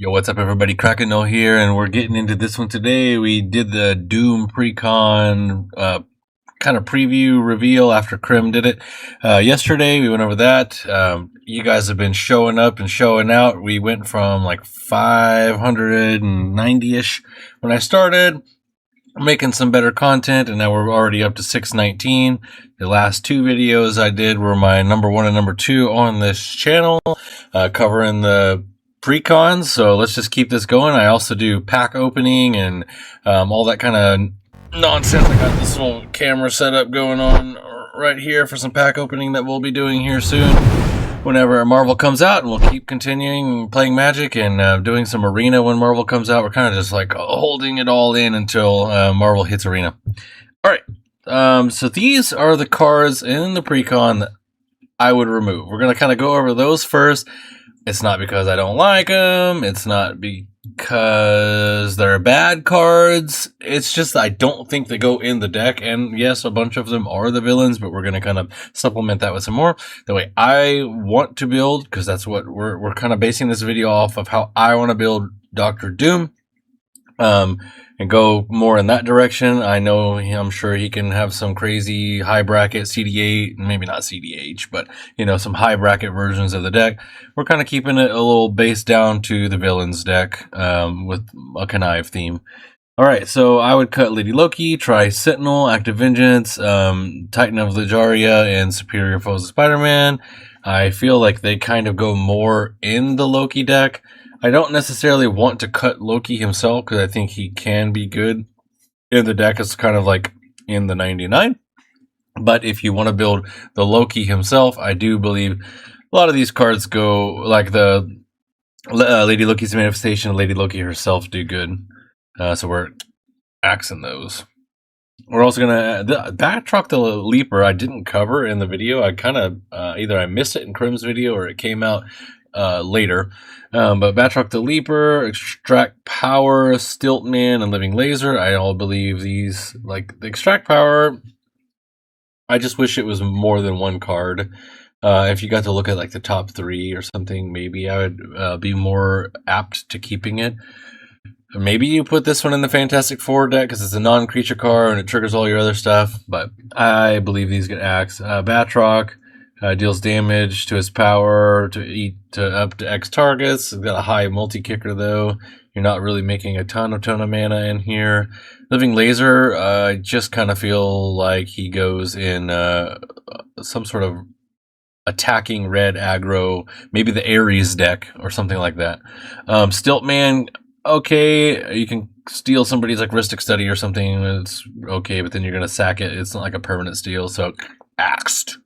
Yo, what's up, everybody? Krakeno here, and we're getting into this one today. We did the Doom Precon kind of preview reveal after Krim did it yesterday. We went over that. You guys have been showing up and showing out. We went from like 590-ish when I started, making some better content, and now we're already up to 619. The last two videos I did were my number 1 and number 2 on this channel, covering the Precons, so let's just keep this going. I also do pack opening and all that kind of nonsense. I got this little camera setup going on right here for some pack opening that we'll be doing here soon whenever Marvel comes out, and we'll keep continuing playing Magic and doing some Arena when Marvel comes out. We're kind of just like holding it all in until Marvel hits Arena. Alright, so these are the cards in the Precon that I would remove. We're going to kind of go over those first. It's not because I don't like them. It's not because they're bad cards. It's just I don't think they go in the deck. And yes, a bunch of them are the villains, but we're going to kind of supplement that with some more. The way I want to build, because that's what we're kind of basing this video off of, how I want to build Dr. Doom. And go more in that direction. I know, I'm sure he can have some crazy high bracket CD8, maybe not CDH, but you know, some high bracket versions of the deck. We're kind of keeping it a little based down to the villains deck with a Connive theme. Alright, so I would cut Lady Loki, try Sentinel, Active Vengeance, Titan of Legaria, and Superior Foes of Spider-Man. I feel like they kind of go more in the Loki deck. I don't necessarily want to cut Loki himself because I think he can be good in the deck. It's kind of like in the 99. But if you want to build the Loki himself, I do believe a lot of these cards go like the Lady Loki's Manifestation, Lady Loki herself do good. So we're axing those. We're also going to backtrack the Leaper. I didn't cover in the video. I kind of either I missed it in Krim's video or it came out later. But Batroc the Leaper, Extract Power, Stiltman, and Living Laser, I all believe these, like the Extract Power, I just wish it was more than one card. If you got to look at like the top 3 or something, maybe I would be more apt to keeping it. Maybe you put this one in the Fantastic Four deck because it's a non-creature card and it triggers all your other stuff, but I believe these get axed. Batroc deals damage to his power to up to X targets. It's got a high multi-kicker though. You're not really making a ton of mana in here. Living Laser, I just kind of feel like he goes in some sort of attacking red aggro, maybe the Ares deck or something like that. Stiltman, okay, you can steal somebody's like Ristic Study or something. It's okay, but then you're going to sack it. It's not like a permanent steal, so axed.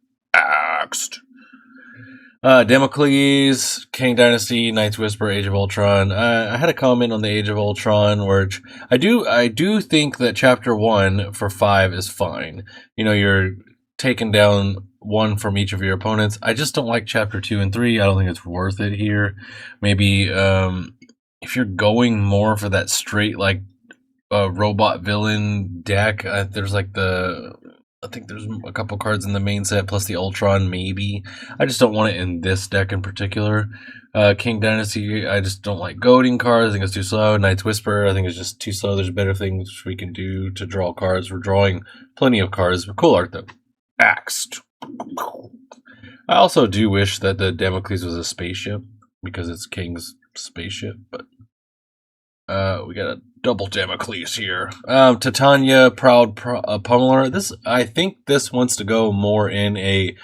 Damocles, King Dynasty, Knight's Whisper, Age of Ultron. I had a comment on the Age of Ultron where I do think that Chapter 1 for 5 is fine. You know, you're taking down 1 from each of your opponents. I just don't like Chapter 2 and 3. I don't think it's worth it here. Maybe if you're going more for that straight like robot villain deck, there's like I think there's a couple cards in the main set, plus the Ultron, maybe. I just don't want it in this deck in particular. King Dynasty, I just don't like goading cards. I think it's too slow. Knight's Whisper, I think it's just too slow. There's better things we can do to draw cards. We're drawing plenty of cards. But cool art, though. Axed. I also do wish that the Damocles was a spaceship, because it's King's spaceship, but we got a double Damocles here. Titania, Proud Pummeler. I think this wants to go more in a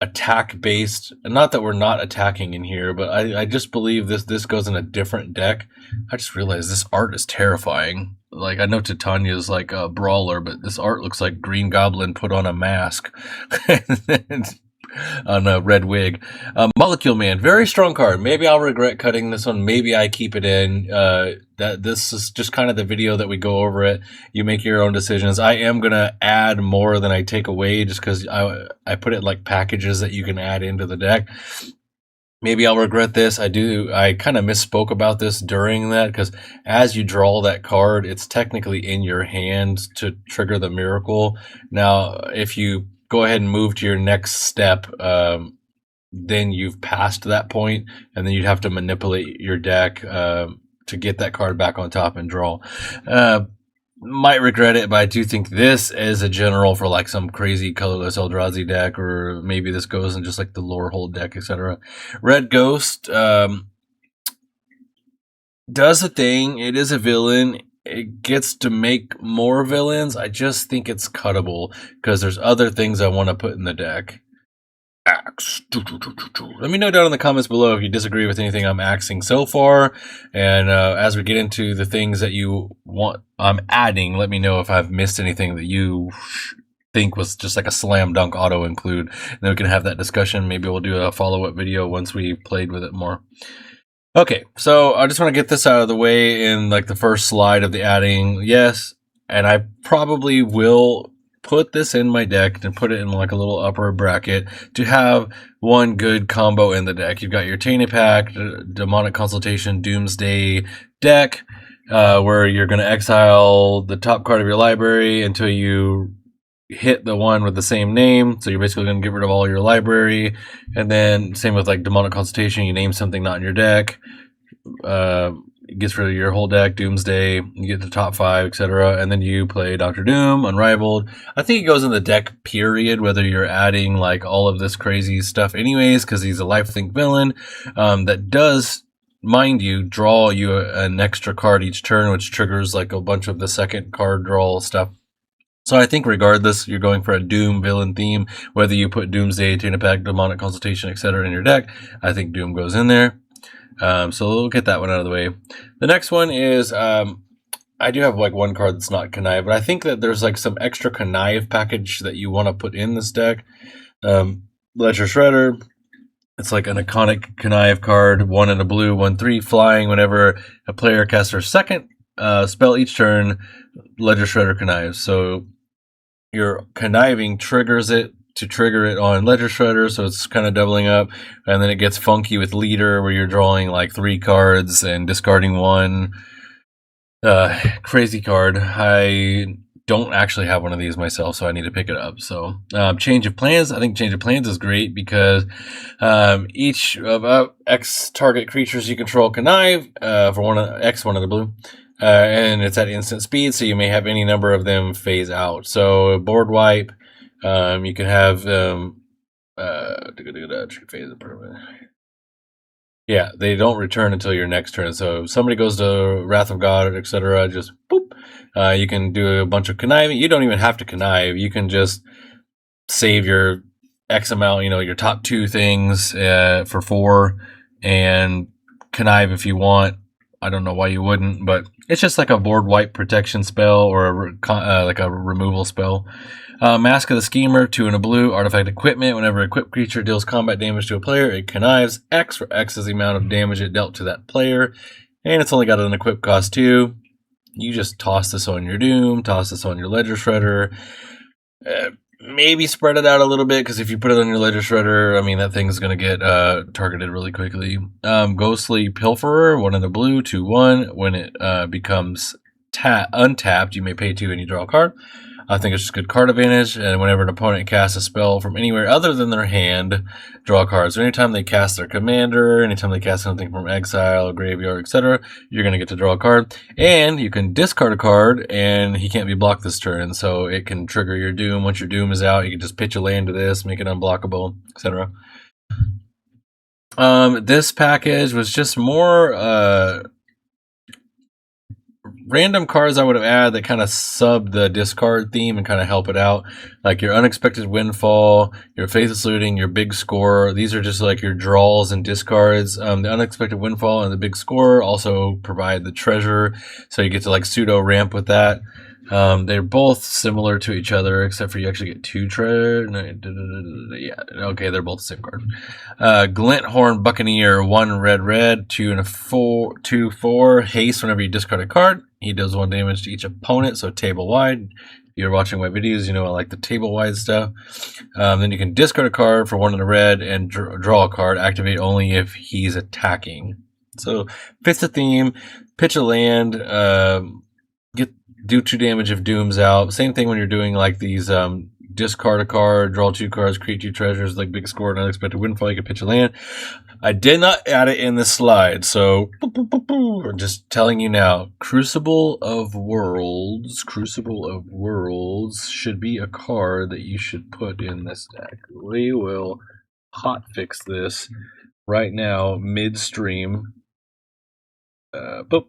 attack based. Not that we're not attacking in here, but I just believe this goes in a different deck. I just realized this art is terrifying. Like, I know Titania is like a brawler, but this art looks like Green Goblin put on a mask. On a red wig. Molecule Man, very strong card. Maybe I'll regret cutting this one. Maybe I keep it in. This is just kind of the video that we go over it. You make your own decisions. I am going to add more than I take away just because I put it like packages that you can add into the deck. Maybe I'll regret this. I kind of misspoke about this during that because as you draw that card, it's technically in your hand to trigger the miracle. Now, if you go ahead and move to your next step, then you've passed that point, and then you'd have to manipulate your deck to get that card back on top and draw. Might regret it, but I do think this is a general for like some crazy colorless Eldrazi deck, or maybe this goes in just like the lore hold deck, etc. Red Ghost does a thing. It is a villain. It gets to make more villains. I just think it's cuttable because there's other things I want to put in the deck. Axe. Let me know down in the comments below if you disagree with anything I'm axing so far. And as we get into the things that you want I'm adding, let me know if I've missed anything that you think was just like a slam dunk auto include. And then we can have that discussion. Maybe we'll do a follow-up video once we played with it more. Okay, so I just want to get this out of the way in like the first slide of the adding. Yes, and I probably will put this in my deck and put it in like a little upper bracket to have one good combo in the deck. You've got your Tainted Pact, Demonic Consultation, Doomsday deck, where you're going to exile the top card of your library until you hit the one with the same name. So you're basically going to get rid of all your library. And then same with like Demonic Consultation, you name something not in your deck. It gets rid of your whole deck, Doomsday, you get the top 5, etc. And then you play Dr. Doom, Unrivaled. I think it goes in the deck, period, whether you're adding like all of this crazy stuff anyways, because he's a lifelink villain that does, mind you, draw you an extra card each turn, which triggers like a bunch of the second card draw stuff. So I think regardless, you're going for a Doom villain theme, whether you put Doomsday, Tainted Pact, Demonic Consultation, etc. in your deck. I think Doom goes in there. So we'll get that one out of the way. The next one is, I do have like one card that's not Connive, but I think that there's like some extra Connive package that you want to put in this deck. Ledger Shredder. It's like an iconic Connive card, 1 and a blue, 1/3, flying. Whenever a player casts their second spell each turn, Ledger Shredder connives. So your conniving triggers it to trigger it on Ledger Shredder, so it's kind of doubling up. And then it gets funky with Leader, where you're drawing like 3 cards and discarding 1. Crazy card. I don't actually have one of these myself, so I need to pick it up. So Change of Plans. I think Change of Plans is great because each of X target creatures you control connive for one of the blue. And it's at instant speed, so you may have any number of them phase out. So board wipe, you can have yeah, they don't return until your next turn. So if somebody goes to Wrath of God, etc., just boop. You can do a bunch of conniving. You don't even have to connive. You can just save your X amount, your top 2 things for 4, and connive if you want. I don't know why you wouldn't, but it's just like a board wipe protection spell, or like a removal spell. Mask of the Schemer, 2 and a blue, artifact equipment. Whenever an equipped creature deals combat damage to a player, it connives X, where X is the amount of damage it dealt to that player. And it's only got an equip cost 2. You just toss this on your Doom, toss this on your Ledger Shredder. Maybe spread it out a little bit, because if you put it on your Ledger Shredder, I mean, that thing's going to get targeted really quickly. Ghostly Pilferer, 1 in the blue, 2/1. When it becomes untapped, you may pay 2 and you draw a card. I think it's just good card advantage, and whenever an opponent casts a spell from anywhere other than their hand, draw a card. So anytime they cast their commander, anytime they cast something from exile, graveyard, etc., you're going to get to draw a card. And you can discard a card, and he can't be blocked this turn, so it can trigger your Doom. Once your Doom is out, you can just pitch a land to this, make it unblockable, etc. This package was just more random cards I would have added that kind of sub the discard theme and kind of help it out. Like your Unexpected Windfall, your Faithless Looting, your Big Score. These are just like your draws and discards. The Unexpected Windfall and the Big Score also provide the treasure, so you get to like pseudo ramp with that. They're both similar to each other, except for you actually get 2 treasure. Yeah, okay, they're both the same card. Glinthorn Buccaneer, 1 red, 2 and a 4, 2/4 haste. Whenever you discard a card, he does 1 damage to each opponent. So table wide. If you're watching my videos, you know I like the table wide stuff. Then you can discard a card for 1 in a red and draw a card. Activate only if he's attacking. So fits the theme. Pitch a land. Do 2 damage if Doom's out. Same thing when you're doing like these discard a card, draw 2 cards, create 2 treasures, like big score, and unexpected windfall. You can pitch a land. I did not add it in the slide, so I'm just telling you now. Crucible of Worlds should be a card that you should put in this deck. We will hot fix this right now, midstream. Boop.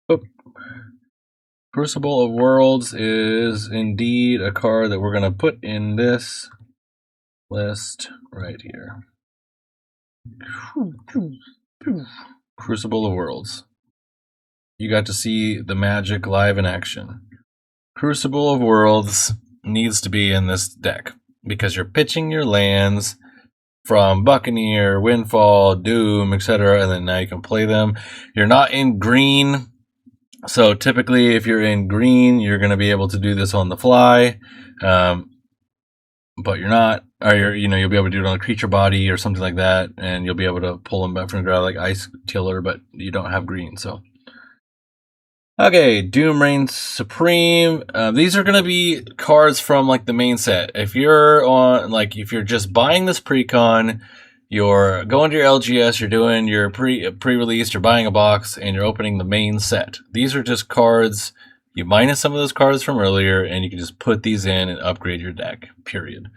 Boop. Crucible of Worlds is indeed a card that we're going to put in this list right here. Crucible of Worlds. You got to see the magic live in action. Crucible of Worlds needs to be in this deck because you're pitching your lands from Buccaneer, Windfall, Doom, etc., and then now you can play them. You're not in green, so typically if you're in green, you're going to be able to do this on the fly, but you're not, or you'll be able to do it on a creature body or something like that, and you'll be able to pull them back from the ground like Ice Killer, but you don't have green, so. Okay, Doom Reigns Supreme. These are going to be cards from like the main set. If you're if you're just buying this Precon, you're going to your LGS, you're doing your pre-release, you're buying a box, and you're opening the main set. These are just cards. You minus some of those cards from earlier, and you can just put these in and upgrade your deck, period.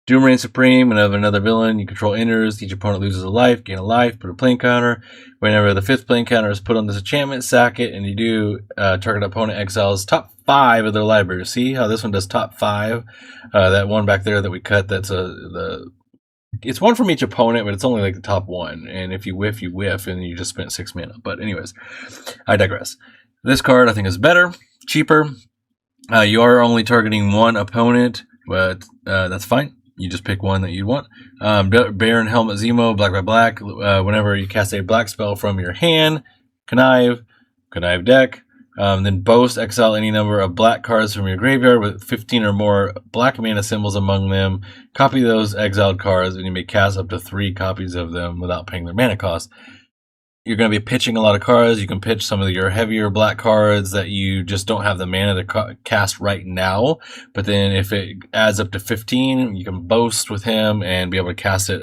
Doom Reigns Supreme, another villain. You control enters. Each opponent loses a life, gain a life, put a plane counter. Whenever the 5th plane counter is put on this enchantment, sack it, and you do target opponent exiles top 5 of their library. See how this one does top 5? That one back there that we cut, it's one from each opponent, but it's only like the top 1. And if you whiff, you whiff, and you just spent 6 mana. But anyways, I digress. This card I think is better, cheaper. You are only targeting 1 opponent, but that's fine. You just pick one that you want. Baron Helmet Zemo, black. Whenever you cast a black spell from your hand, Connive deck. Then boast, exile any number of black cards from your graveyard with 15 or more black mana symbols among them. Copy those exiled cards, and you may cast up to 3 copies of them without paying their mana cost. You're going to be pitching a lot of cards. You can pitch some of your heavier black cards that you just don't have the mana to cast right now. But then if it adds up to 15, you can boast with him and be able to cast it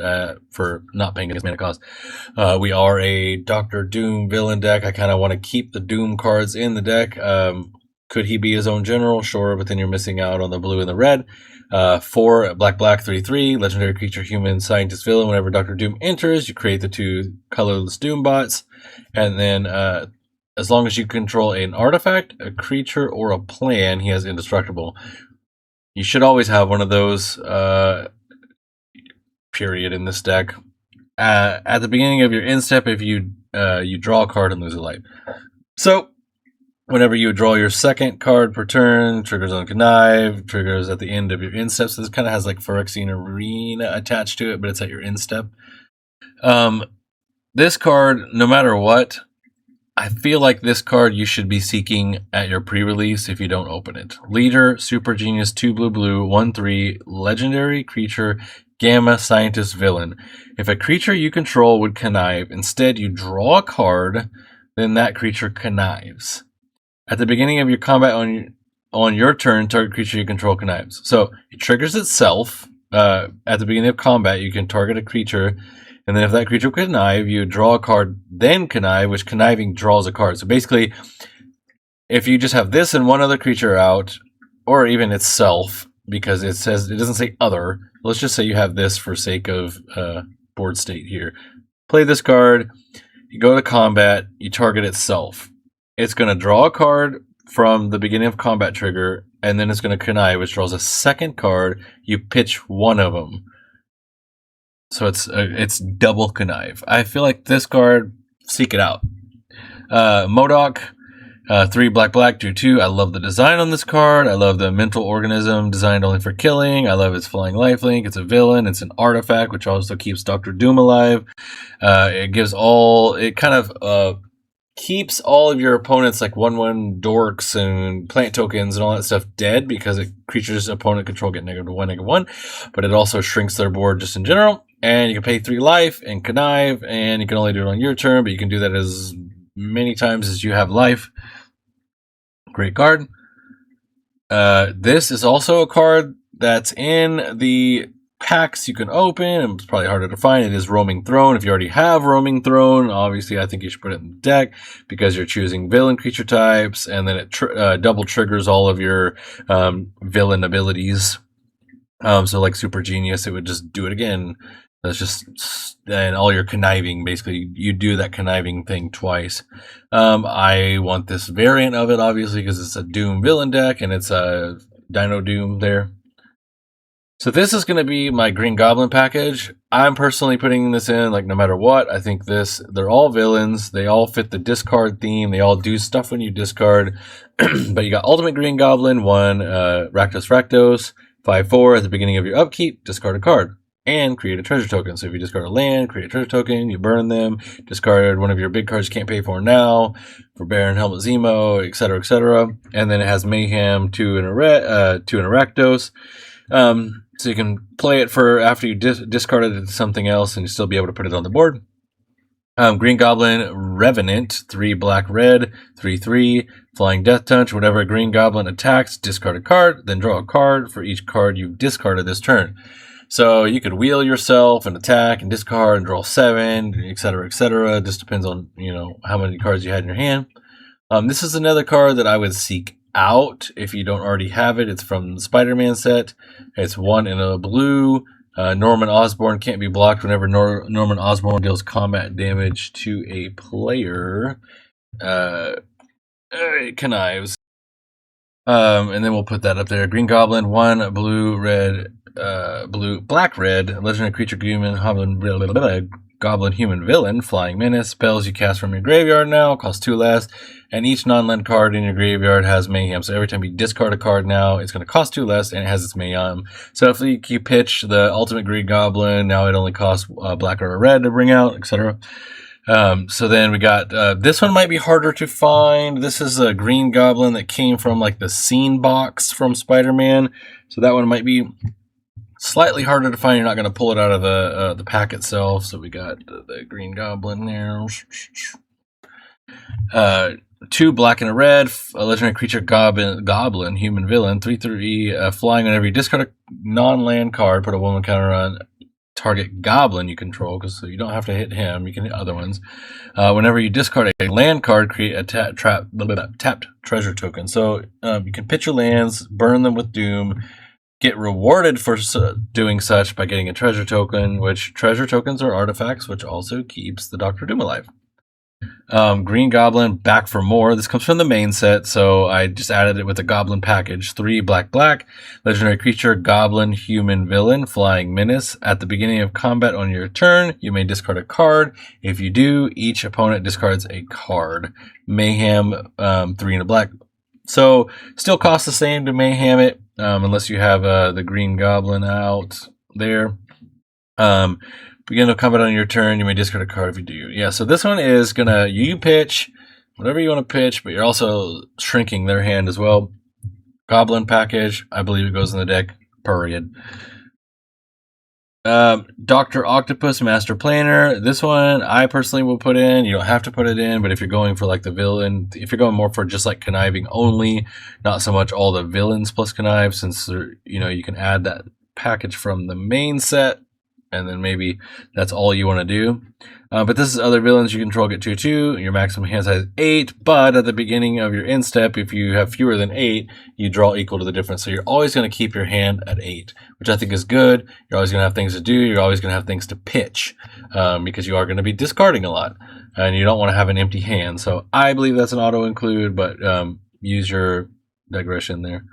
for not paying his mana cost. We are a Dr. Doom villain deck. I kind of want to keep the Doom cards in the deck. Could he be his own general? Sure, but then you're missing out on the blue and the red. 4 black 3/3 legendary creature human scientist villain. Whenever Dr. Doom enters, you create the 2 colorless Doom bots, and then as long as you control an artifact, a creature, or a plan, he has indestructible. You should always have one of those period in this deck. At the beginning of your end step, if you draw a card and lose a life. So whenever you draw your 2nd card per turn, triggers on Connive, triggers at the end of your end step. So this kind of has like Phyrexian Arena attached to it, but it's at your end step. This card, no matter what, I feel like this card you should be seeking at your pre-release if you don't open it. Leader, Super Genius, 2 blue, 1/3, legendary creature, Gamma Scientist villain. If a creature you control would connive, instead you draw a card, then that creature connives. At the beginning of your combat on your turn, target creature you control connives. So it triggers itself. At the beginning of combat, you can target a creature, and then if that creature connive, you draw a card, then connive, which conniving draws a card. So basically, if you just have this and one other creature out, or even itself, because it doesn't say other. Let's just say you have this for sake of board state here. Play this card. You go to combat. You target itself. It's going to draw a card from the beginning of combat trigger, and then it's going to connive, which draws a 2nd card. You pitch one of them. So it's double connive. I feel like this card, seek it out. MODOK, 3 black, 2/2. I love the design on this card. I love the mental organism designed only for killing. I love its flying lifelink. It's a villain. It's an artifact, which also keeps Dr. Doom alive. It kind of keeps all of your opponents like 1/1 dorks and plant tokens and all that stuff dead because creatures opponent control get -1/-1, but it also shrinks their board just in general. And you can pay 3 life and connive, and you can only do it on your turn, but you can do that as many times as you have life. Great card. This is also a card that's in the packs you can open, and it's probably harder to find, it is Roaming Throne. If you already have Roaming Throne, obviously I think you should put it in the deck because you're choosing villain creature types, and then it double triggers all of your villain abilities. So like Super Genius, it would just do it again. That's just, and all your conniving, basically, you do that conniving thing twice. I want this variant of it, obviously, because it's a Doom villain deck, and it's a Dino Doom there. So this is going to be my Green Goblin package. I'm personally putting this in, like, no matter what. I think they're all villains. They all fit the discard theme. They all do stuff when you discard. But you got Ultimate Green Goblin, 1, Rakdos, 5/4. At the beginning of your upkeep, discard a card and create a treasure token. So if you discard a land, create a treasure token, you burn them, discard one of your big cards you can't pay for now, for Baron, Helmet, Zemo, etc., etc. And then it has Mayhem, 2 and a Rakdos. So you can play it for after you discard it into something else, and you still be able to put it on the board. Green Goblin Revenant, 3 black red, 3/3, flying death touch. Whenever a Green Goblin attacks, discard a card, then draw a card for each card you've discarded this turn. So you could wheel yourself and attack and discard and draw 7, etc., etc. It just depends on, you know, how many cards you had in your hand. This is another card that I would seek out if you don't already have it. It's from the Spider-Man set. It's 1 in a blue. Norman Osborn can't be blocked whenever Norman Osborn deals combat damage to a player. Connives. And then we'll put that up there. Green Goblin, 1 blue, red, black, red, legendary creature, goblin, human villain, flying menace. Spells you cast from your graveyard now cost 2 less, and each non-land card in your graveyard has mayhem. So every time you discard a card now, it's going to cost 2 less, and it has its mayhem. So if you pitch the Ultimate Green Goblin, now it only costs black or red to bring out, etc. So then we got, this one might be harder to find. This is a Green Goblin that came from like the scene box from Spider-Man. So that one might be slightly harder to find. You're not going to pull it out of the pack itself. So we got the Green Goblin there. 2 black and a red, a legendary creature, Goblin, human villain, 3/3, flying whenever you discard a non-land card, put a 1/1 counter on target Goblin you control, because so you don't have to hit him, you can hit other ones. Whenever you discard a land card, create a tapped treasure token. So you can pitch your lands, burn them with Doom, get rewarded for doing such by getting a treasure token, which treasure tokens are artifacts, which also keeps the Dr. Doom alive. Green Goblin, back for more. This comes from the main set, so I just added it with a Goblin package. 3 black, legendary creature, Goblin, human villain, flying menace. At the beginning of combat on your turn, you may discard a card. If you do, each opponent discards a card. Mayhem, 3 and a black. So still costs the same to mayhem it, unless you have the Green Goblin out there. Begin of combat on your turn, you may discard a card if you do. Yeah, so this one is gonna, you pitch whatever you want to pitch, but you're also shrinking their hand as well. Goblin package, I believe it goes in the deck, period. Dr. Octopus Master Planner. This one I personally will put in. You don't have to put it in, but if you're going for like the villain, if you're going more for just like conniving only, not so much all the villains plus connive, since you know, you can add that package from the main set, and then maybe that's all you want to do. But this is other villains you control get 2/2. Your maximum hand size is 8, but at the beginning of your end step, if you have fewer than 8, you draw equal to the difference. So you're always going to keep your hand at 8, which I think is good. You're always going to have things to do. You're always going to have things to pitch, because you are going to be discarding a lot, and you don't want to have an empty hand. So I believe that's an auto include, but use your digression there.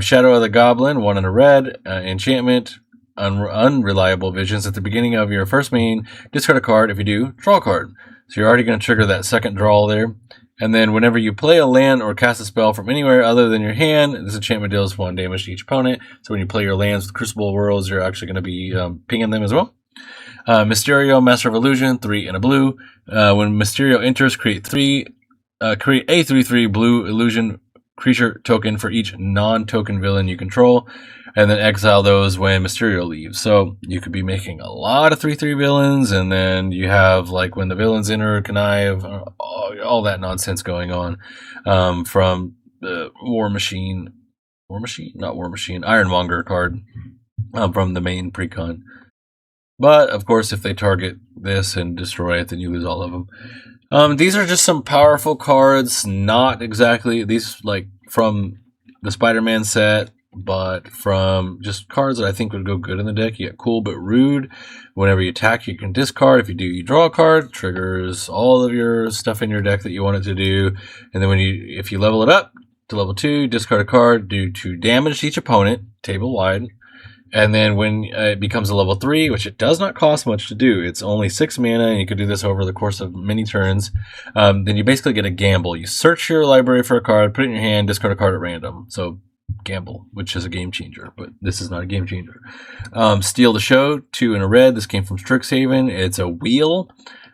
Shadow of the Goblin, 1 and a red, enchantment. Unreliable visions. At the beginning of your first main, discard a card. If you do, draw a card. So you're already going to trigger that second draw there. And then whenever you play a land or cast a spell from anywhere other than your hand, this enchantment deals 1 damage to each opponent. So when you play your lands with Crucible Worlds, you're actually going to be pinging them as well. Mysterio, Master of Illusion, 3 and a blue. When Mysterio enters, create a 3/3 blue illusion creature token for each non-token villain you control, and then exile those when Mysterio leaves. So you could be making a lot of 3/3 villains, and then you have like when the villains enter, connive, all that nonsense going on from the War Machine War Machine? Not War Machine. Ironmonger card from the main Precon. But, of course, if they target this and destroy it, then you lose all of them. These are just some powerful cards. Not exactly these, like, from the Spider-Man set, but from just cards that I think would go good in the deck. You got Cool But Rude. Whenever you attack, you can discard. If you do, you draw a card. Triggers all of your stuff in your deck that you want it to do. And then if you level it up to level 2, discard a card, do 2 damage to each opponent, table wide. And then when it becomes a level 3, which it does not cost much to do, it's only 6 mana, and you could do this over the course of many turns, then you basically get a gamble. You search your library for a card, put it in your hand, discard a card at random. So gamble, which is a game changer, but this is not a game changer. Steal the Show, 2 in a red. This came from Strixhaven. It's a wheel,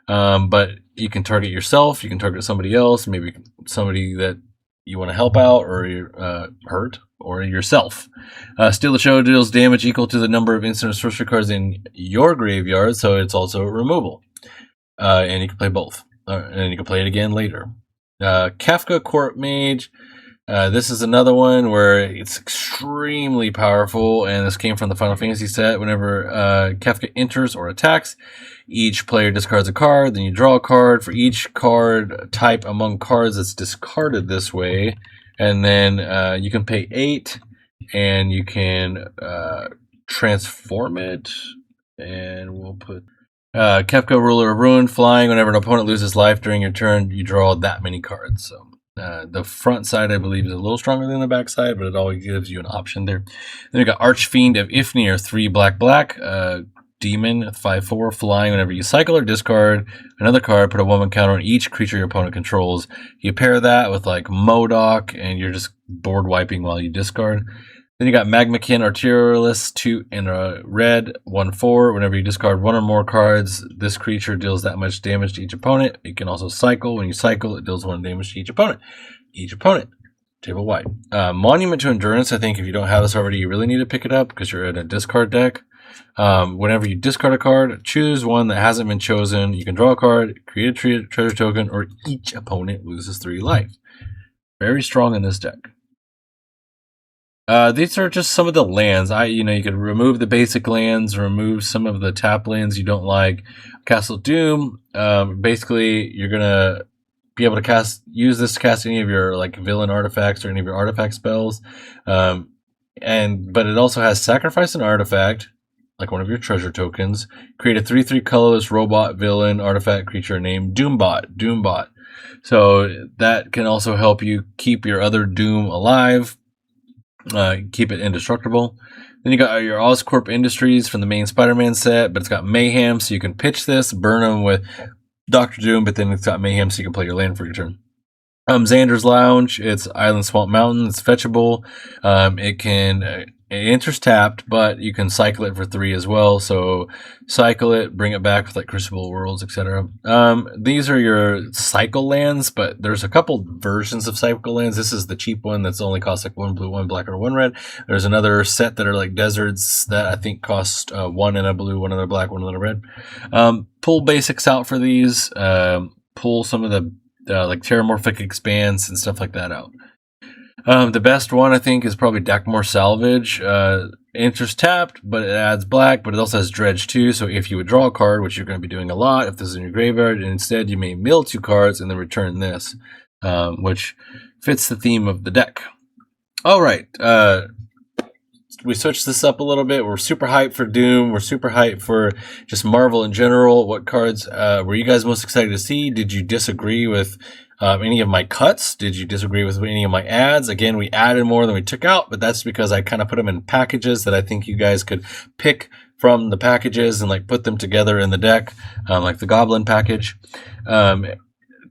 but you can target yourself, you can target somebody else, maybe somebody that you want to help out or hurt, or yourself. Steal the Show deals damage equal to the number of instant or sorcery cards in your graveyard, so it's also removal. And you can play both. And you can play it again later. Kafka Court Mage. This is another one where it's extremely powerful, and this came from the Final Fantasy set. Whenever Kafka enters or attacks, each player discards a card, then you draw a card for each card type among cards that's discarded this way, and then you can pay 8, and you can transform it, and we'll put Kefka, Ruler of Ruin, flying. Whenever an opponent loses life during your turn, you draw that many cards. So the front side, I believe, is a little stronger than the back side, but it always gives you an option there. Then we got Archfiend of Ifnir, 3 black, demon, 5/4, flying. Whenever you cycle or discard another card, put a 1/1 counter on each creature your opponent controls. You pair that with like MODOK, and you're just board wiping while you discard. Then you got Magmakin Arterialist, 2 in a red, 1/4. Whenever you discard 1 or more cards, this creature deals that much damage to each opponent. You can also cycle. When you cycle, it deals 1 damage to each opponent. Table wide. Monument to Endurance. I think if you don't have this already, you really need to pick it up because you're in a discard deck. Whenever you discard a card, choose one that hasn't been chosen. You can draw a card, create a treasure token, or each opponent loses 3 life. Very strong in this deck. These are just some of the lands. You could remove the basic lands, remove some of the tap lands you don't like. Castle Doom. Basically, you're gonna be able to use this to cast any of your like villain artifacts or any of your artifact spells. But it also has sacrifice an artifact, like one of your treasure tokens. Create a 3/3 colorless robot villain artifact creature named Doombot. So that can also help you keep your other Doom alive. Keep it indestructible. Then you got your Oscorp Industries from the main Spider-Man set, but it's got Mayhem, so you can pitch this, burn them with Dr. Doom, but then it's got Mayhem, so you can play your land for your turn. Xander's Lounge, it's Island Swamp Mountain, it's fetchable. It enters tapped, but you can cycle it for 3 as well. So cycle it, bring it back with like Crucible Worlds, etc. These are your cycle lands, but there's a couple versions of cycle lands. This is the cheap one that's only costs like 1 blue, 1 black, or 1 red. There's another set that are like deserts that I think cost 1 in a blue, 1 in a black, 1 in a red. Pull basics out for these. Pull some of the like Terramorphic Expanse and stuff like that out. The best one, I think, is probably Dakmor Salvage. Enters tapped, but it adds black, but it also has Dredge too, so if you would draw a card, which you're going to be doing a lot if this is in your graveyard, and instead you may mill 2 cards and then return this, which fits the theme of the deck. Alright, we switched this up a little bit. We're super hyped for Doom. We're super hyped for just Marvel in general. What cards were you guys most excited to see? Did you disagree with any of my cuts? Did you disagree with any of my ads? Again, we added more than we took out, but that's because I kind of put them in packages that I think you guys could pick from the packages and like put them together in the deck, like the Goblin package.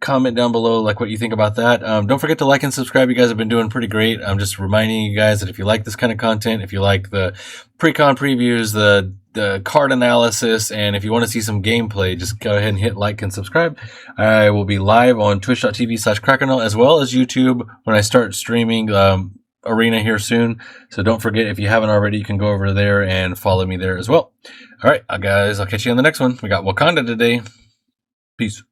Comment down below like what you think about that. Don't forget to like and subscribe. You guys have been doing pretty great. I'm just reminding you guys that if you like this kind of content, if you like the Precon previews, the card analysis, and if you want to see some gameplay, just go ahead and hit like and subscribe. I will be live on twitch.tv/Krakenel as well as YouTube when I start streaming Arena here soon. So don't forget, if you haven't already, you can go over there and follow me there as well. All right, guys, I'll catch you on the next one. We got Wakanda today. Peace.